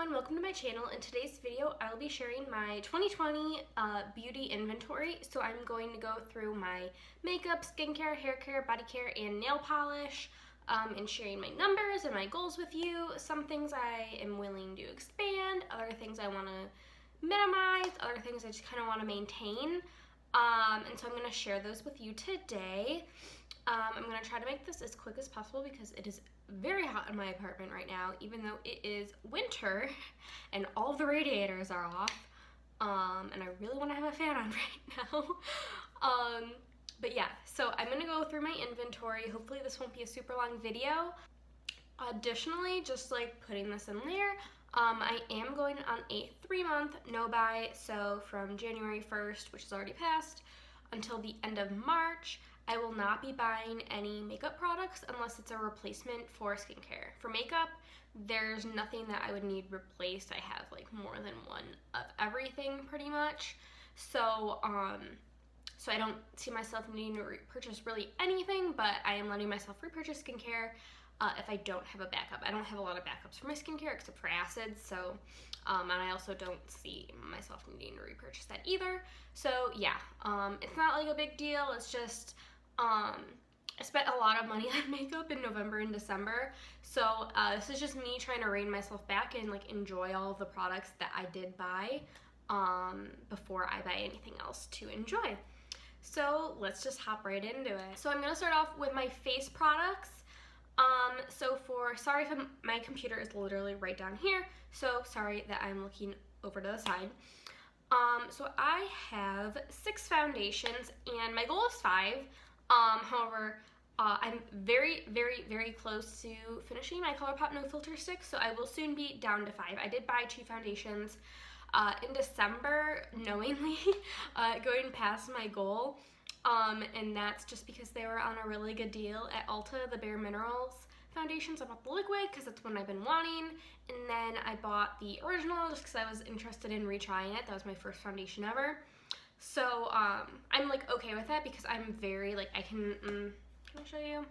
everyone, welcome to my channel. In today's video, I'll be sharing my 2020 beauty inventory. So I'm going to go through my makeup, skincare, hair care, body care, and nail polish, and sharing my numbers and my goals with you. Some things I am willing to expand, other things I want to minimize, other things I just kind of want to maintain. And so I'm going to share those with you today. I'm going to try to make this as quick as possible because it is very hot in my apartment right now, even though it is winter and all of the radiators are off, and I really want to have a fan on right now. But yeah, so I'm going to go through my inventory. Hopefully this won't be a super long video. Additionally, just like putting this in there, I am going on a 3-month no-buy, so from January 1st, which is already passed, until the end of March, I will not be buying any makeup products unless it's a replacement for skincare. For makeup, there's nothing that I would need replaced. I have like more than one of everything pretty much. So I don't see myself needing to repurchase really anything, but I am letting myself repurchase skincare if I don't have a backup. I don't have a lot of backups for my skincare except for acids, so and I also don't see myself needing to repurchase that either. So yeah, it's not like a big deal. It's just I spent a lot of money on makeup in November and December, so this is just me trying to rein myself back and like enjoy all of the products that I did buy before I buy anything else to enjoy. So let's just hop right into it. So I'm gonna start off with my face products. Sorry if my computer is literally right down here, so sorry that I'm looking over to the side. So I have 6 foundations and my goal is 5. However, I'm very, very, very close to finishing my ColourPop No Filter stick, so I will soon be down to 5. I did buy 2 foundations in December, knowingly, going past my goal, and that's just because they were on a really good deal at Ulta, the Bare Minerals foundations. I bought the liquid because that's one I've been wanting, and then I bought the original just because I was interested in retrying it. That was my first foundation ever. So I'm like okay with that because I'm very like I can I show you?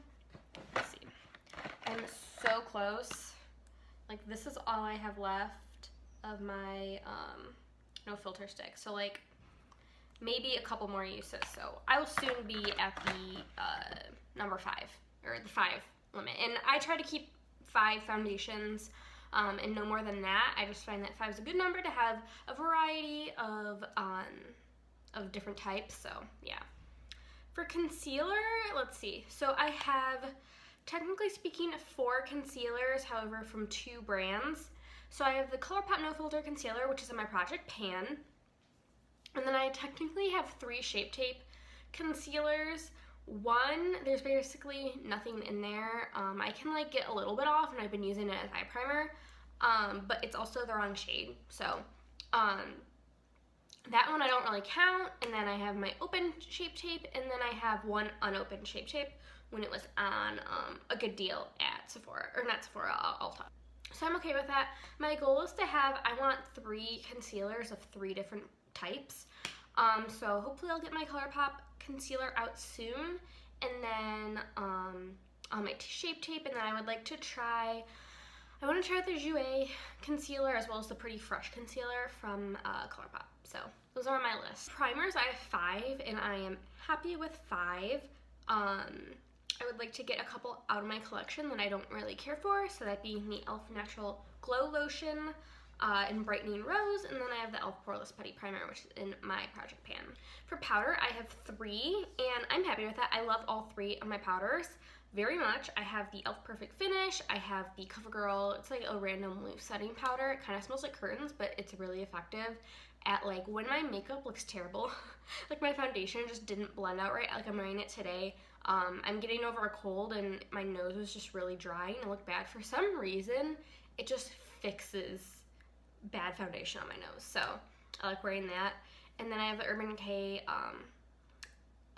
Let's see. I'm so close. Like this is all I have left of my no filter stick. So like maybe a couple more uses. So I will soon be at the number 5 or the 5 limit. And I try to keep 5 foundations and no more than that. I just find that 5 is a good number to have a variety of different types, so yeah. For concealer, let's see. So I have, technically speaking, 4 concealers, however, from 2 brands. So I have the ColourPop No Filter Concealer, which is in my Project Pan. And then I technically have 3 Shape Tape concealers. One, there's basically nothing in there. I can like get a little bit off, and I've been using it as eye primer, but it's also the wrong shade. So that one I don't really count, and then I have my open Shape Tape, and then I have one unopened Shape Tape when it was on a good deal at Sephora, or not Sephora, Ulta. So I'm okay with that. My goal is to have, I want 3 concealers of 3 different types. So hopefully I'll get my ColourPop concealer out soon, and then on my Shape Tape, and then I would like to try, I want to try the Jouer concealer as well as the Pretty Fresh concealer from ColourPop. So those are on my list. Primers, I have 5, and I am happy with 5. I would like to get a couple out of my collection that I don't really care for, so that being the e.l.f. Natural Glow Lotion in Brightening Rose, and then I have the e.l.f. Poreless Putty Primer, which is in my Project Pan. For powder, I have 3, and I'm happy with that. I love all 3 of my powders very much. I have the e.l.f. Perfect Finish, I have the CoverGirl, it's like a random loose setting powder. It kind of smells like curtains, but it's really effective at like when my makeup looks terrible. Like my foundation just didn't blend out right, like I'm wearing it today. I'm getting over a cold and my nose was just really dry and it looked bad. For some reason, it just fixes bad foundation on my nose, so I like wearing that. And then I have the Urban Decay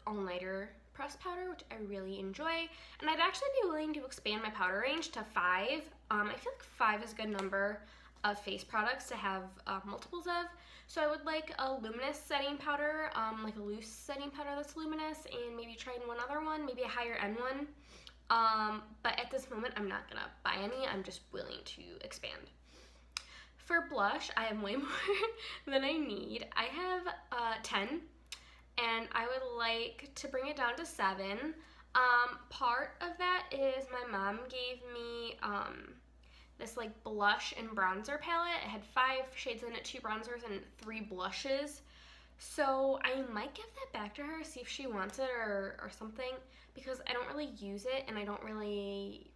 all-nighter pressed powder, which I really enjoy, and I'd actually be willing to expand my powder range to 5. I feel like 5 is a good number of face products to have multiples of. So I would like a luminous setting powder, like a loose setting powder that's luminous, and maybe trying one other one, maybe a higher end one. But at this moment, I'm not gonna buy any. I'm just willing to expand. For blush, I have way more than I need. I have 10, and I would like to bring it down to 7. Part of that is my mom gave me this like blush and bronzer palette. It had 5 shades in it, 2 bronzers and 3 blushes. So I might give that back to her, see if she wants it or something, because I don't really use it, and I don't really,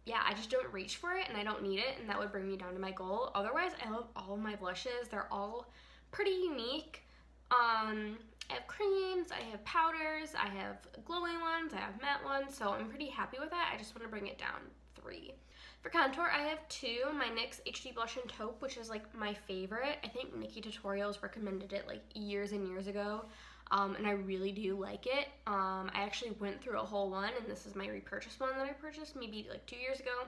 yeah, I just don't reach for it, and I don't need it, and that would bring me down to my goal. Otherwise, I love all of my blushes. They're all pretty unique. I have creams, I have powders, I have glowing ones, I have matte ones, so I'm pretty happy with that. I just want to bring it down 3. For contour, I have 2. My NYX HD Blush in Taupe, which is like my favorite. I think Nikki Tutorials recommended it like years and years ago, and I really do like it. I actually went through a whole one, and this is my repurchase one that I purchased maybe like 2 years ago.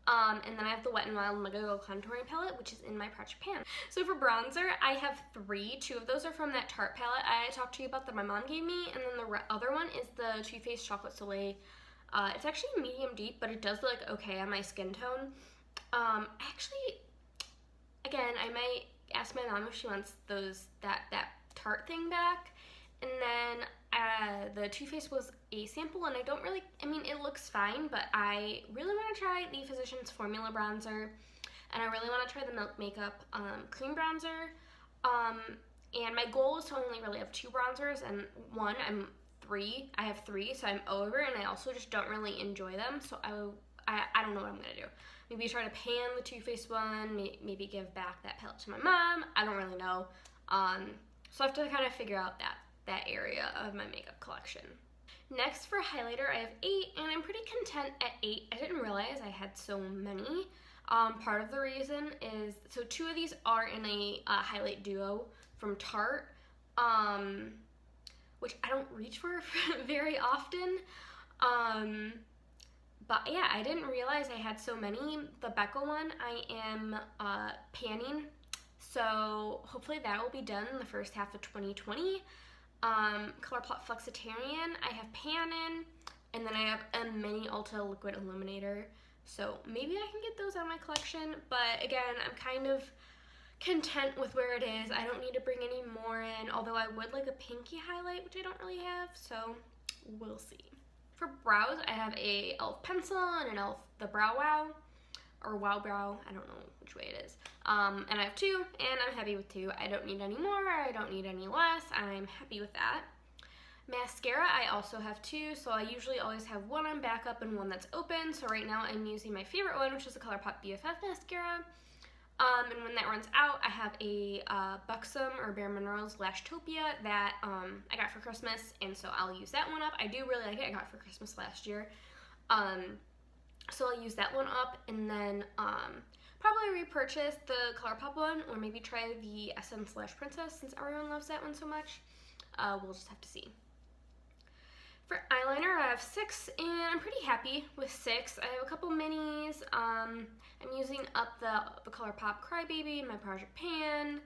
And then I have the Wet n Wild Mega Glow Contouring Palette, which is in my Project Pan. So for bronzer, I have 3. 2 of those are from that Tarte palette I talked to you about that my mom gave me, and then the other one is the Too Faced Chocolate Soleil. It's actually medium deep, but it does look okay on my skin tone. Actually, again, I might ask my mom if she wants that Tarte thing back. And then the Too Faced was a sample, and I don't really, I mean, it looks fine, but I really want to try the Physicians Formula bronzer, and I really want to try the Milk Makeup cream bronzer. And my goal is to only really have 2 bronzers, and I have 3, so I'm over, and I also just don't really enjoy them, so I don't know what I'm going to do. Maybe try to pan the Too Faced one, maybe give back that palette to my mom. I don't really know. So I have to kind of figure out that area of my makeup collection. Next for highlighter, I have 8, and I'm pretty content at 8. I didn't realize I had so many. Part of the reason is, so 2 of these are in a highlight duo from Tarte, which I don't reach for very often. But yeah, I didn't realize I had so many. The Becca one I am panning, so hopefully that will be done in the first half of 2020. ColourPop Flexitarian, I have panning, and then I have a mini Ulta Liquid Illuminator. So maybe I can get those out of my collection, but again, I'm kind of content with where it is. I don't need to bring any more in, although I would like a pinky highlight, which I don't really have, so we'll see. For brows, I have a e.l.f. pencil and an e.l.f. the Brow Wow, or Wow Brow, I don't know which way it is. And I have 2, and I'm happy with 2. I don't need any more, I don't need any less, I'm happy with that. Mascara, I also have 2, so I usually always have one on backup and one that's open, so right now I'm using my favorite one, which is the ColourPop BFF Mascara. And when that runs out, I have a Buxom or Bare Minerals Lashtopia that I got for Christmas, and so I'll use that one up. I do really like it. I got it for Christmas last year. So I'll use that one up, and then probably repurchase the ColourPop one, or maybe try the Essence Princess since everyone loves that one so much. We'll just have to see. For eyeliner, I have 6, and I'm pretty happy with 6. I have a couple minis. I'm using up the ColourPop Crybaby in my Project Pan.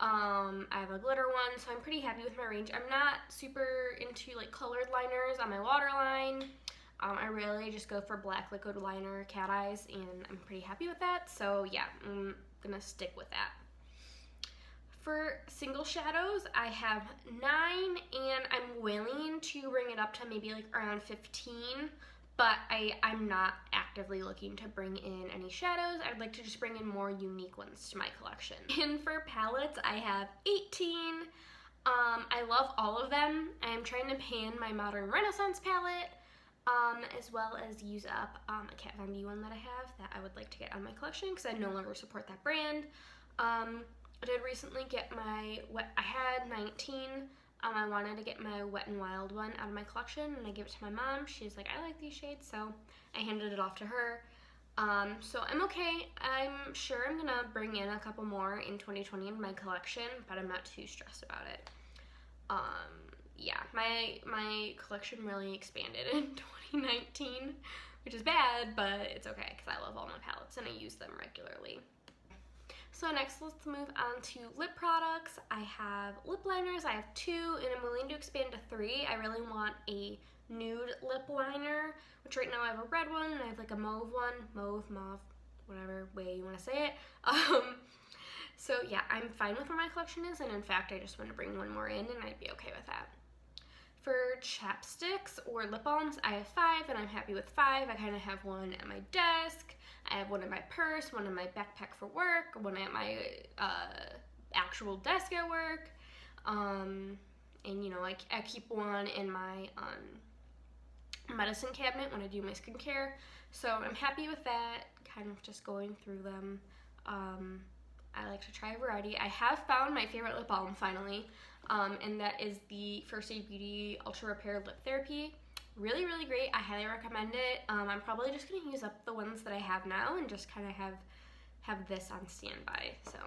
I have a glitter one, so I'm pretty happy with my range. I'm not super into like colored liners on my waterline. I really just go for black liquid liner, cat eyes, and I'm pretty happy with that. So yeah, I'm gonna stick with that. For single shadows, I have 9, and I'm willing to bring it up to maybe like around 15, but I'm not actively looking to bring in any shadows. I'd like to just bring in more unique ones to my collection. And for palettes, I have 18. I love all of them. I'm trying to pan my Modern Renaissance palette, as well as use up a Kat Von D one that I have that I would like to get on my collection because I no longer support that brand. I did recently get my I had 19. I wanted to get my Wet n Wild one out of my collection, and I gave it to my mom. She's like, I like these shades, so I handed it off to her. So I'm okay. I'm sure I'm gonna bring in a couple more in 2020 in my collection, but I'm not too stressed about it. Yeah, my collection really expanded in 2019, which is bad, but it's okay because I love all my palettes and I use them regularly. So next, let's move on to lip products. I have lip liners. I have 2, and I'm willing to expand to 3. I really want a nude lip liner, which right now I have a red one, and I have like a mauve one, mauve, whatever way you want to say it. So yeah, I'm fine with where my collection is, and in fact, I just want to bring one more in, and I'd be okay with that. For chapsticks or lip balms, I have 5, and I'm happy with 5. I kind of have one at my desk, I have one in my purse, one in my backpack for work, one at my actual desk at work, and you know, I keep one in my medicine cabinet when I do my skincare. So I'm happy with that, kind of just going through them. I like to try a variety. I have found my favorite lip balm finally, and that is the First Aid Beauty Ultra Repair Lip Therapy. Really, really great. I highly recommend it. I'm probably just going to use up the ones that I have now and just kind of have this on standby. So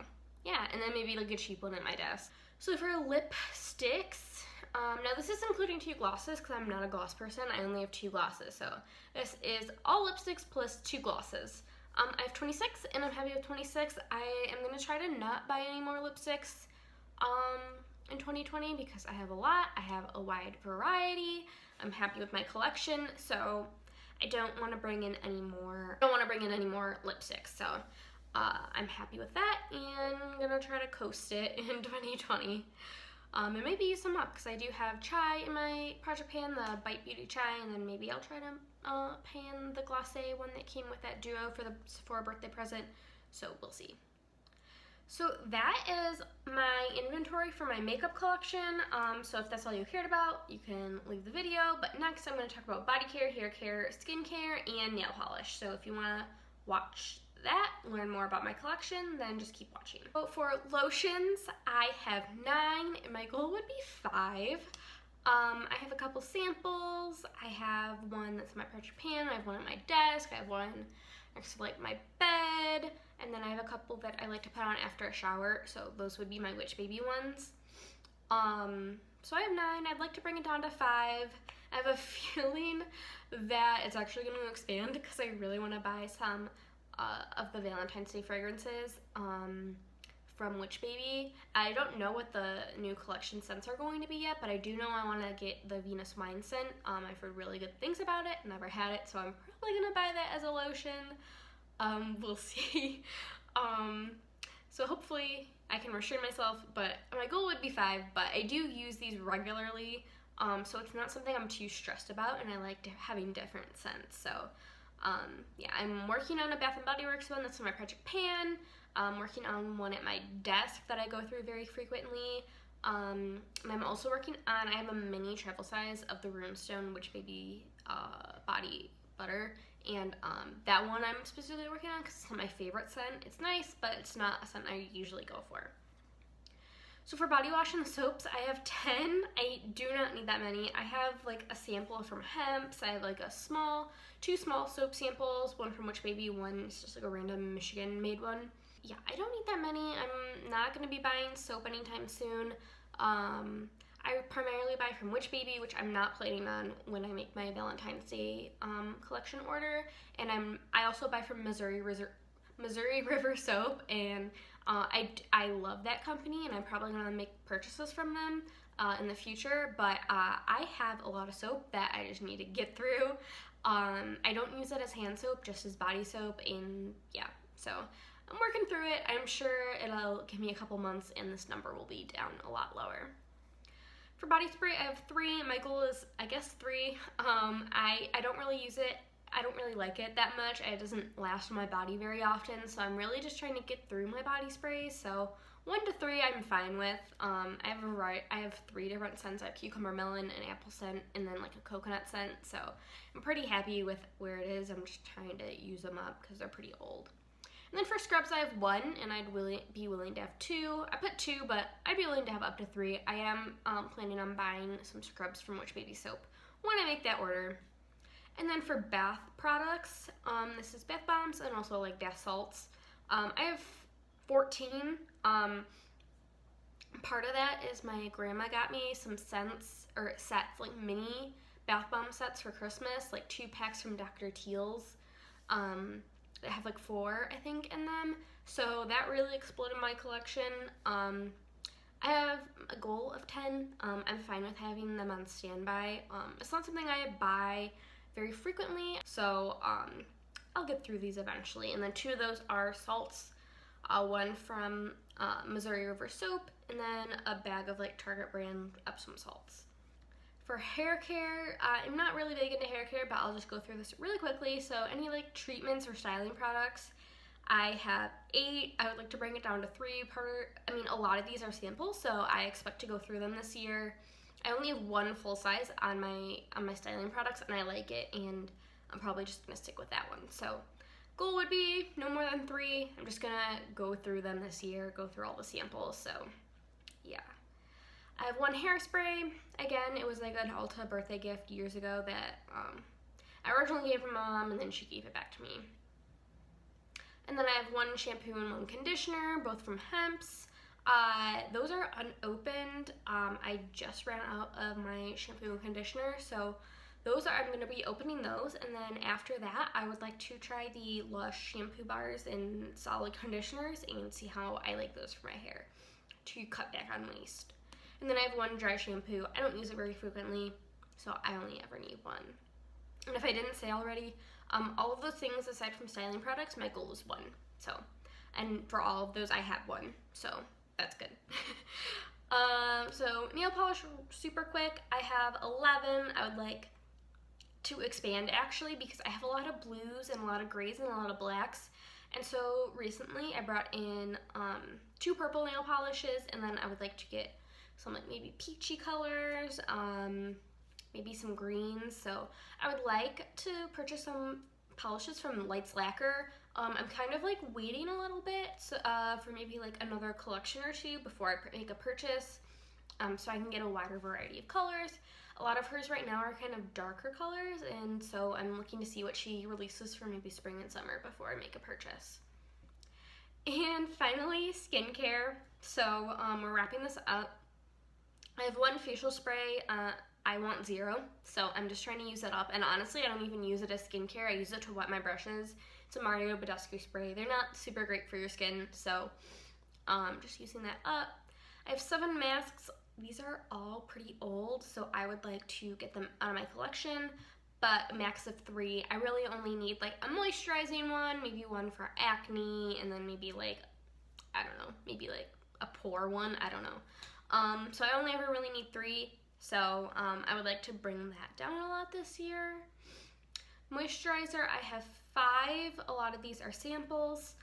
yeah, and then maybe like a cheap one at my desk. So for lipsticks, now this is including 2 glosses because I'm not a gloss person. I only have 2 glosses. So this is all lipsticks plus 2 glosses. I have 26 and I'm happy with 26. I am going to try to not buy any more lipsticks in 2020 because I have a lot. I have a wide variety. I'm happy with my collection, so I don't want to bring in any more. Lipsticks. So I'm happy with that, and I'm gonna try to coast it in 2020. And maybe use them up because I do have chai in my project pan, the Bite Beauty chai, and then maybe I'll try to pan the glacé one that came with that duo for the Sephora birthday present. So we'll see. So that is my inventory for my makeup collection. So if that's all you cared about, you can leave the video. But next I'm going to talk about body care, hair care, skin care, and nail polish. So if you want to watch that, learn more about my collection, then just keep watching. So for lotions, I have 9, and my goal would be 5. I have a couple samples. I have one that's in my project pan. I have one at my desk. I have one next to like my bed, and then I have a couple that I like to put on after a shower, so those would be my Witch Baby ones. So I have 9. I'd like to bring it down to 5. I have a feeling that it's actually going to expand because I really want to buy some of the Valentine's Day fragrances from Witch Baby. I don't know what the new collection scents are going to be yet, but I do know I want to get the Venus Wine scent. I've heard really good things about it, never had it, so I'm probably going to buy that as a lotion. We'll see. So hopefully I can restrain myself, but my goal would be 5, but I do use these regularly, so it's not something I'm too stressed about, and I like having different scents. So yeah, I'm working on a Bath & Body Works one that's in my project pan. I'm working on one at my desk that I go through very frequently. And I'm also working on, I have a mini travel size of the Runestone Witch Baby body butter. And that one I'm specifically working on because it's not my favorite scent. It's nice, but it's not a scent I usually go for. So for body wash and soaps, I have 10. I do not need that many. I have like a sample from Hemp's. I have like two small soap samples, one from Witch Baby, one is just like a random Michigan made one. Yeah, I don't need that many. I'm not going to be buying soap anytime soon. I primarily buy from Witch Baby, which I'm not planning on when I make my Valentine's Day collection order. And I also buy from Missouri River Soap, and I love that company, and I'm probably going to make purchases from them in the future. But I have a lot of soap that I just need to get through. I don't use it as hand soap, just as body soap, and yeah, so I'm working through it. I'm sure it'll give me a couple months and this number will be down a lot lower. For body spray, I have 3. My goal is, I guess, 3. I don't really use it. I don't really like it that much. It doesn't last on my body very often, so I'm really just trying to get through my body sprays. So 1 to 3 I'm fine with. I have 3 different scents. I have cucumber melon, an apple scent, and then like a coconut scent. So I'm pretty happy with where it is. I'm just trying to use them up because they're pretty old. And then for scrubs, I have 1, and I'd be willing to have 2. I put 2, but I'd be willing to have up to 3. I am planning on buying some scrubs from Witch Baby Soap when I make that order. And then for bath products, this is bath bombs and also like bath salts. I have 14. Part of that is my grandma got me some scents or sets, like mini bath bomb sets for Christmas, like 2 packs from Dr. Teals. That have like 4, I think, in them. So that really exploded my collection. I have a goal of 10. I'm fine with having them on standby. It's not something I buy very frequently, so I'll get through these eventually. And then 2 of those are salts, one from Missouri River Soap, and then a bag of like Target brand Epsom salts. For hair care, I'm not really big into hair care, but I'll just go through this really quickly. So any like treatments or styling products, I have 8. I would like to bring it down to 3 a lot of these are samples, so I expect to go through them this year. I only have 1 full size on my styling products, and I like it, and I'm probably just gonna stick with that one. So goal would be no more than 3. I'm just gonna go through them this year, go through all the samples, so yeah. I have 1 hairspray. Again, it was like an Ulta birthday gift years ago that I originally gave from Mom, and then she gave it back to me. And then I have 1 shampoo and 1 conditioner, both from Hemp's. Those are unopened. I just ran out of my shampoo and conditioner, so I'm going to be opening those. And then after that, I would like to try the Lush shampoo bars and solid conditioners and see how I like those for my hair to cut back on waste. And then I have 1 dry shampoo. I don't use it very frequently, so I only ever need 1. And if I didn't say already, all of those things aside from styling products, my goal is 1. So, and for all of those, I have 1. So that's good. So nail polish, super quick. I have 11. I would like to expand actually because I have a lot of blues and a lot of grays and a lot of blacks. And so recently I brought in 2 purple nail polishes, and then I would like to get some like maybe peachy colors, maybe some greens. So I would like to purchase some polishes from Lights Lacquer. I'm kind of like waiting a little bit for maybe like another collection or 2 before I make a purchase, so I can get a wider variety of colors. A lot of hers right now are kind of darker colors, and so I'm looking to see what she releases for maybe spring and summer before I make a purchase. And finally, skincare. So we're wrapping this up. I have 1 facial spray. I want 0, so I'm just trying to use that up. And honestly, I don't even use it as skincare. I use it to wet my brushes. It's a Mario Badescu spray. They're not super great for your skin, so just using that up. I have 7 masks. These are all pretty old, so I would like to get them out of my collection, but a max of 3. I really only need like a moisturizing one, maybe 1 for acne, and then maybe like, I don't know, maybe like a pore one, I don't know. So I only ever really need 3, so I would like to bring that down a lot this year. Moisturizer, I have 5. A lot of these are samples.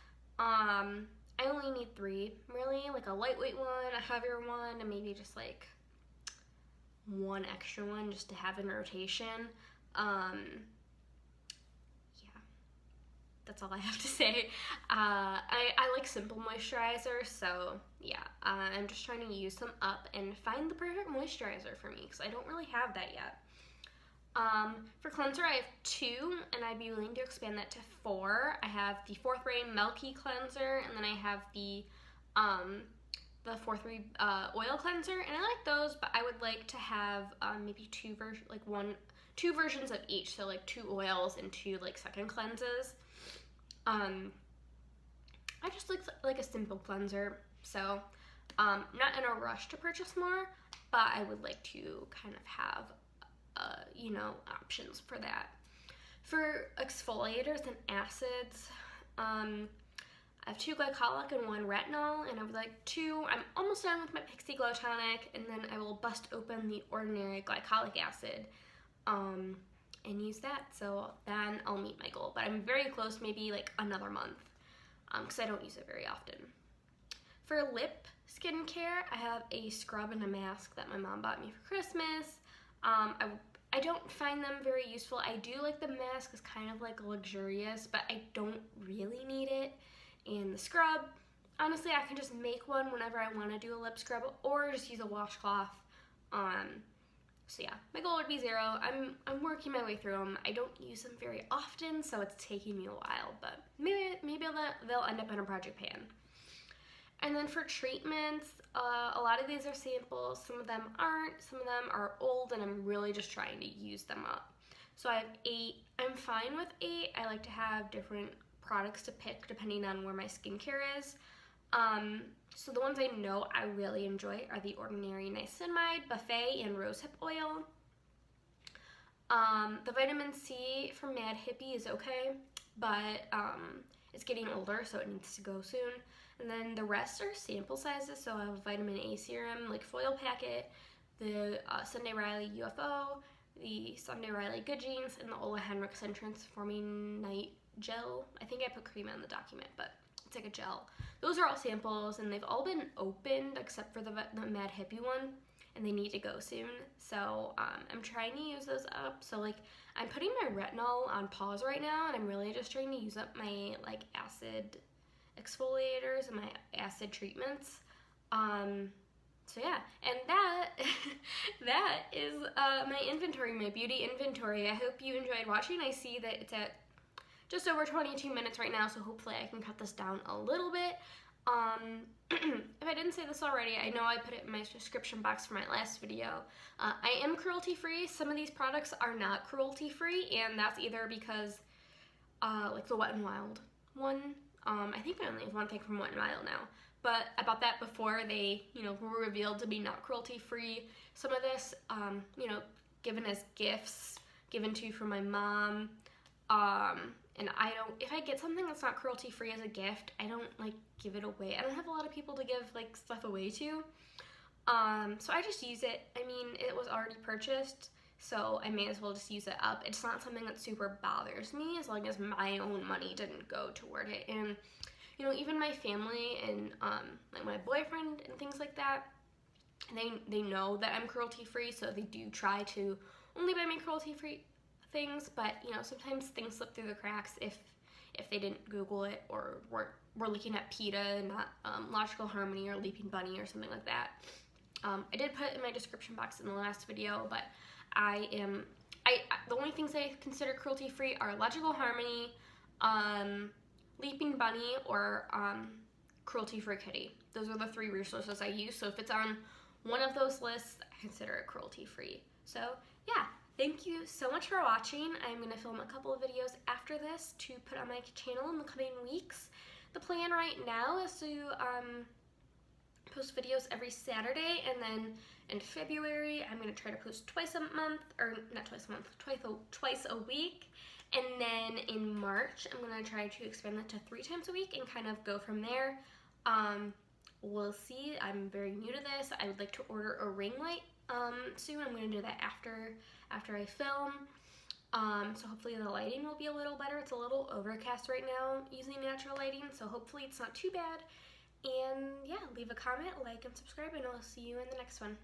I only need 3, really, like a lightweight one, a heavier one, and maybe just like 1 extra one just to have in rotation. Yeah, that's all I have to say. I like simple moisturizer, so yeah, I'm just trying to use them up and find the perfect moisturizer for me because I don't really have that yet. For cleanser, I have 2, and I'd be willing to expand that to 4. I have the 4th Ray Milky Cleanser, and then I have the 4th Ray Oil Cleanser, and I like those, but I would like to have maybe 2 versions of each, so like 2 oils and 2 like second cleanses. I just like a simple cleanser, so not in a rush to purchase more, but I would like to kind of have options for that. For exfoliators and acids, I have 2 glycolic and 1 retinol, and I would like 2. I'm almost done with my Pixie Glow Tonic, and then I will bust open the ordinary glycolic acid and use that, so then I'll meet my goal. But I'm very close, maybe like another month, because I don't use it very often. For lip skincare, I have a scrub and a mask that my mom bought me for Christmas. I don't find them very useful. I do like the mask, it's kind of like luxurious, but I don't really need it. And the scrub, honestly, I can just make one whenever I want to do a lip scrub or just use a washcloth. So yeah, my goal would be 0. I'm working my way through them. I don't use them very often, so it's taking me a while, but maybe they'll end up in a project pan. And then for treatments, a lot of these are samples. Some of them aren't. Some of them are old, and I'm really just trying to use them up. So I have 8. I'm fine with 8. I like to have different products to pick depending on where my skincare is. So the ones I know I really enjoy are the Ordinary Niacinamide, Buffet, and Rosehip Oil. The vitamin C from Mad Hippie is okay. but it's getting older, so it needs to go soon. And then the rest are sample sizes, so I have a vitamin A serum, like foil packet, the Sunday Riley UFO, the Sunday Riley Good Genes, and the Ola Henriksen Transforming Night Gel. I think I put cream on the document, but it's like a gel. Those are all samples, and they've all been opened except for the Mad Hippie one, and they need to go soon. So I'm trying to use those up. So like I'm putting my retinol on pause right now, and I'm really just trying to use up my like acid exfoliators and my acid treatments. So yeah, and that that is my inventory, my beauty inventory. I hope you enjoyed watching. I see that it's at just over 22 minutes right now, so hopefully I can cut this down a little bit. If I didn't say this already, I know I put it in my description box for my last video. I am cruelty-free. Some of these products are not cruelty-free, and that's either because, like the Wet n Wild one, I think I only have one thing from Wet n Wild now, but I bought that before they, were revealed to be not cruelty-free. Some of this, given as gifts, given to from my mom, and if I get something that's not cruelty-free as a gift, I don't, give it away. I don't have a lot of people to give, stuff away to. So I just use it. I mean, it was already purchased, so I may as well just use it up. It's not something that super bothers me as long as my own money didn't go toward it. And, even my family and, my boyfriend and things like that, they know that I'm cruelty-free, so they do try to only buy me cruelty-free things, but sometimes things slip through the cracks if they didn't Google it or were looking at PETA and not Logical Harmony or Leaping Bunny or something like that. I did put it in my description box in the last video, but the only things I consider cruelty-free are Logical Harmony, Leaping Bunny, or Cruelty-Free Kitty. Those are the 3 resources I use, so if it's on one of those lists, I consider it cruelty-free. So yeah. Thank you so much for watching. I'm going to film a couple of videos after this to put on my channel in the coming weeks. The plan right now is to post videos every Saturday, and then in February I'm going to try to post twice a month, or not twice a month, twice a week. And then in March I'm going to try to expand that to 3 times a week and kind of go from there. We'll see. I'm very new to this. I would like to order a ring light soon. I'm going to do that after I film. So hopefully the lighting will be a little better. It's a little overcast right now using natural lighting, so hopefully it's not too bad. And yeah, leave a comment, like, and subscribe, and I'll see you in the next one.